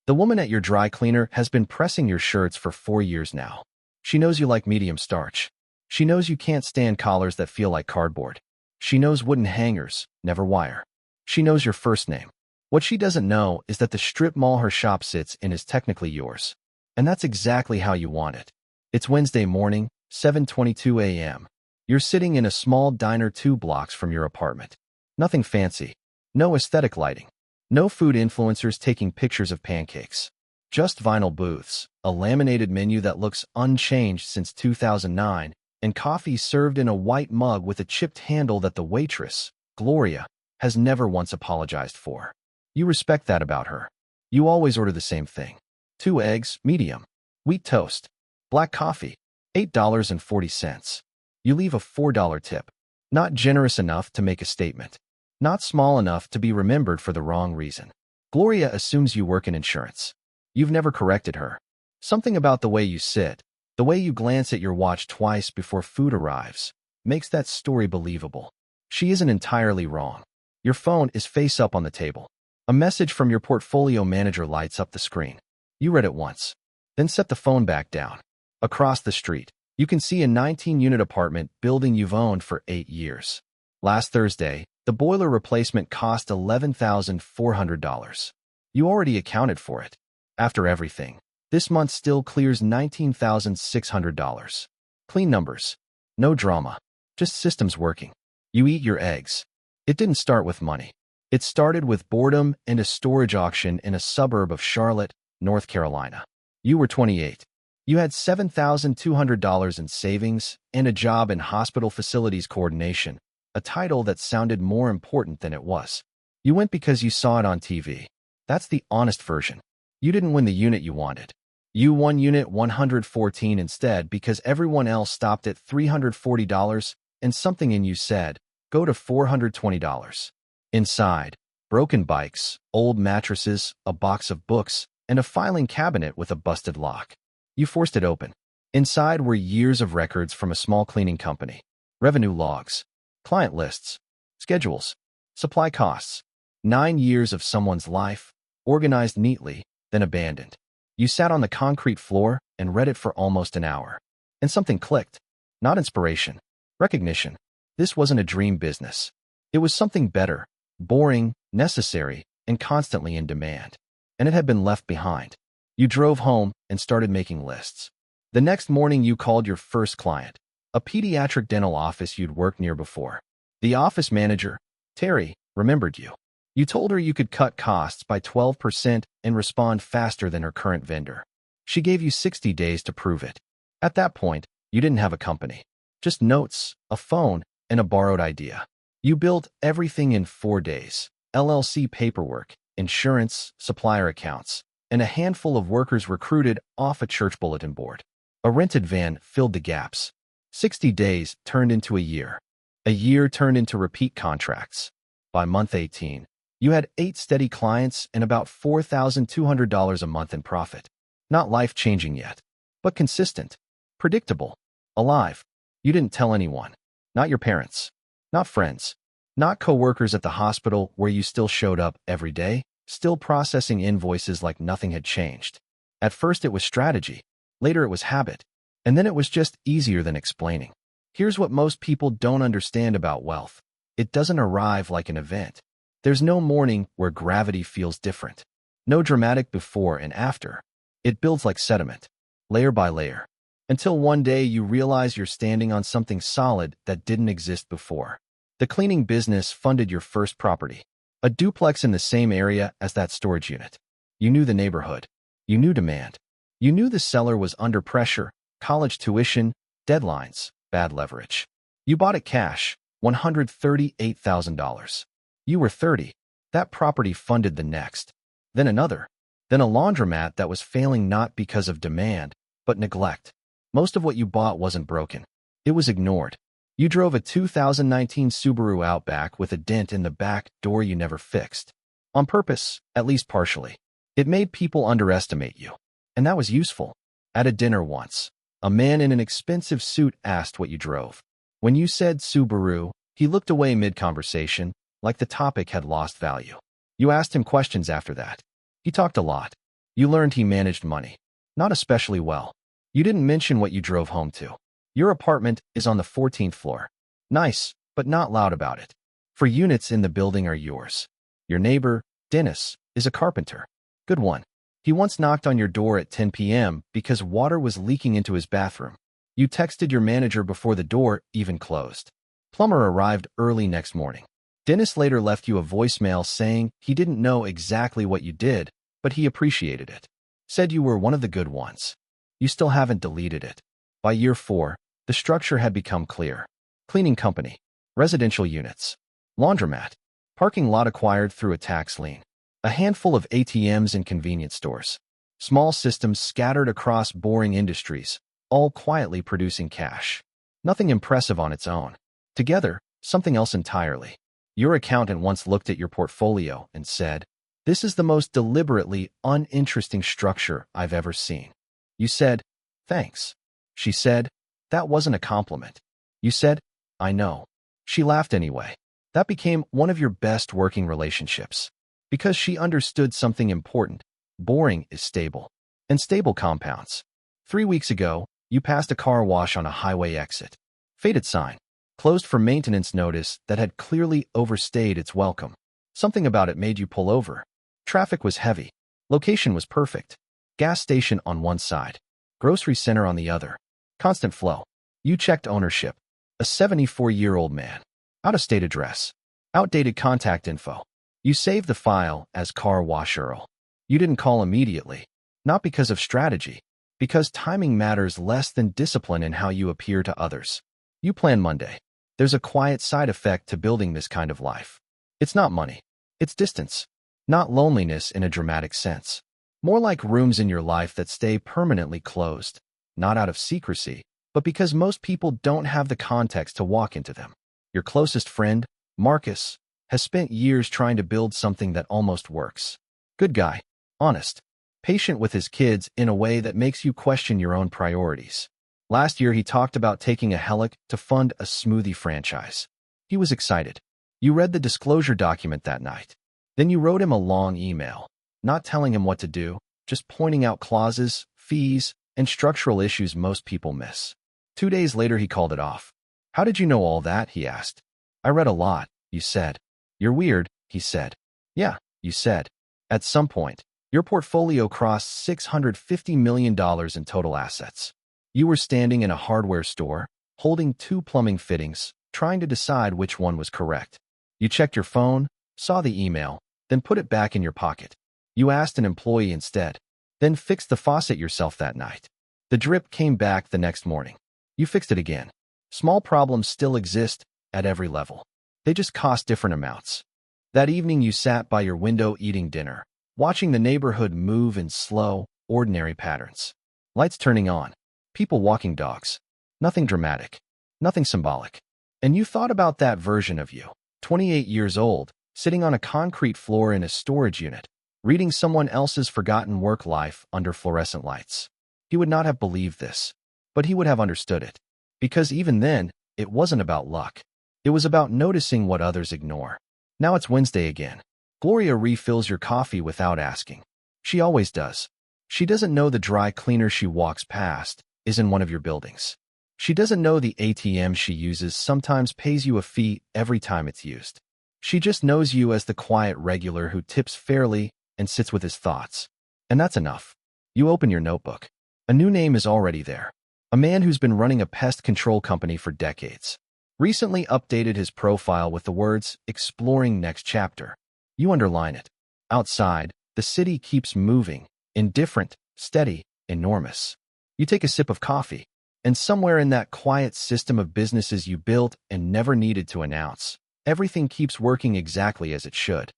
The woman at your dry cleaner has been pressing your shirts for 4 years now. She knows you like medium starch. She knows you can't stand collars that feel like cardboard. She knows wooden hangers, never wire. She knows your first name. What she doesn't know is that the strip mall her shop sits in is technically yours. And that's exactly how you want it. It's Wednesday morning, 7:22 a.m. You're sitting in a small diner 2 blocks from your apartment. Nothing fancy. No aesthetic lighting. No food influencers taking pictures of pancakes. Just vinyl booths, a laminated menu that looks unchanged since 2009, and coffee served in a white mug with a chipped handle that the waitress, Gloria, has never once apologized for. You respect that about her. You always order the same thing. 2 eggs, medium. Wheat toast. Black coffee. $8.40. You leave a $4 tip. Not generous enough to make a statement. Not small enough to be remembered for the wrong reason. Gloria assumes you work in insurance. You've never corrected her. Something about the way you sit, the way you glance at your watch twice before food arrives, makes that story believable. She isn't entirely wrong. Your phone is face up on the table. A message from your portfolio manager lights up the screen. You read it once, then set the phone back down. Across the street, you can see a 19-unit apartment building you've owned for 8 years. Last Thursday, the boiler replacement cost $11,400. You already accounted for it. After everything, this month still clears $19,600. Clean numbers. No drama. Just systems working. You eat your eggs. It didn't start with money. It started with boredom and a storage auction in a suburb of Charlotte, North Carolina. You were 28. You had $7,200 in savings and a job in hospital facilities coordination, a title that sounded more important than it was. You went because you saw it on TV. That's the honest version. You didn't win the unit you wanted. You won unit 114 instead because everyone else stopped at $340 and something in you said, go to $420. Inside, broken bikes, old mattresses, a box of books, and a filing cabinet with a busted lock. You forced it open. Inside were years of records from a small cleaning company, revenue logs, client lists, schedules, supply costs, 9 years of someone's life, organized neatly, then abandoned. You sat on the concrete floor and read it for almost an hour. And something clicked. Not inspiration. Recognition. This wasn't a dream business. It was something better, boring, necessary, and constantly in demand. And it had been left behind. You drove home and started making lists. The next morning you called your first client, a pediatric dental office you'd worked near before. The office manager, Terry, remembered you. You told her you could cut costs by 12% and respond faster than her current vendor. She gave you 60 days to prove it. At that point, you didn't have a company. Just notes, a phone, and a borrowed idea. You built everything in 4 days. LLC paperwork, insurance, supplier accounts, and a handful of workers recruited off a church bulletin board. A rented van filled the gaps. 60 days turned into a year. A year turned into repeat contracts. By month 18, you had 8 steady clients and about $4,200 a month in profit. Not life-changing yet, but consistent, predictable, alive. You didn't tell anyone. Not your parents. Not friends. Not coworkers at the hospital where you still showed up every day, still processing invoices like nothing had changed. At first it was strategy. Later it was habit. And then it was just easier than explaining. Here's what most people don't understand about wealth. It doesn't arrive like an event. There's no morning where gravity feels different. No dramatic before and after. It builds like sediment, layer by layer, until one day you realize you're standing on something solid that didn't exist before. The cleaning business funded your first property, a duplex in the same area as that storage unit. You knew the neighborhood. You knew demand. You knew the seller was under pressure, college tuition, deadlines, bad leverage. You bought it cash, $138,000. You were 30. That property funded the next. Then another. Then a laundromat that was failing not because of demand, but neglect. Most of what you bought wasn't broken. It was ignored. You drove a 2019 Subaru Outback with a dent in the back door you never fixed. On purpose, at least partially. It made people underestimate you. And that was useful. At a dinner once, a man in an expensive suit asked what you drove. When you said Subaru, he looked away mid-conversation, like the topic had lost value. You asked him questions after that. He talked a lot. You learned he managed money. Not especially well. You didn't mention what you drove home to. Your apartment is on the 14th floor. Nice, but not loud about it. 4 units in the building are yours. Your neighbor, Dennis, is a carpenter. Good one. He once knocked on your door at 10 p.m. because water was leaking into his bathroom. You texted your manager before the door even closed. Plumber arrived early next morning. Dennis later left you a voicemail saying he didn't know exactly what you did, but he appreciated it. Said you were one of the good ones. You still haven't deleted it. By year 4, the structure had become clear. Cleaning company, residential units, laundromat, parking lot acquired through a tax lien, a handful of ATMs in convenience stores, small systems scattered across boring industries, all quietly producing cash. Nothing impressive on its own. Together, something else entirely. Your accountant once looked at your portfolio and said, "This is the most deliberately uninteresting structure I've ever seen." You said, "Thanks." She said, "That wasn't a compliment." You said, "I know." She laughed anyway. That became one of your best working relationships. Because she understood something important. Boring is stable. And stable compounds. 3 weeks ago, you passed a car wash on a highway exit. Faded sign. Closed for maintenance notice that had clearly overstayed its welcome. Something about it made you pull over. Traffic was heavy. Location was perfect. Gas station on one side. Grocery center on the other. Constant flow. You checked ownership. A 74-year-old man. Out-of-state address. Outdated contact info. You saved the file as Car Wash Earl. You didn't call immediately. Not because of strategy. Because timing matters less than discipline in how you appear to others. You plan Monday. There's a quiet side effect to building this kind of life. It's not money. It's distance. Not loneliness in a dramatic sense. More like rooms in your life that stay permanently closed. Not out of secrecy, but because most people don't have the context to walk into them. Your closest friend, Marcus, has spent years trying to build something that almost works. Good guy, honest, patient with his kids in a way that makes you question your own priorities. Last year, he talked about taking a helic to fund a smoothie franchise. He was excited. You read the disclosure document that night. Then you wrote him a long email, not telling him what to do, just pointing out clauses, fees, and structural issues most people miss. 2 days later, he called it off. "How did you know all that?" he asked. "I read a lot," you said. "You're weird," he said. "Yeah," you said. At some point, your portfolio crossed $650 million in total assets. You were standing in a hardware store, holding 2 plumbing fittings, trying to decide which one was correct. You checked your phone, saw the email, then put it back in your pocket. You asked an employee instead, then fixed the faucet yourself that night. The drip came back the next morning. You fixed it again. Small problems still exist at every level. They just cost different amounts. That evening you sat by your window eating dinner, watching the neighborhood move in slow, ordinary patterns. Lights turning on. People walking dogs. Nothing dramatic. Nothing symbolic. And you thought about that version of you, 28 years old, sitting on a concrete floor in a storage unit, reading someone else's forgotten work life under fluorescent lights. He would not have believed this, but he would have understood it. Because even then, it wasn't about luck. It was about noticing what others ignore. Now it's Wednesday again. Gloria refills your coffee without asking. She always does. She doesn't know the dry cleaner she walks past is in one of your buildings. She doesn't know the ATM she uses sometimes pays you a fee every time it's used. She just knows you as the quiet regular who tips fairly and sits with his thoughts. And that's enough. You open your notebook. A new name is already there. A man who's been running a pest control company for decades. Recently updated his profile with the words, "Exploring next chapter." You underline it. Outside, the city keeps moving, indifferent, steady, enormous. You take a sip of coffee, and somewhere in that quiet system of businesses you built and never needed to announce, everything keeps working exactly as it should.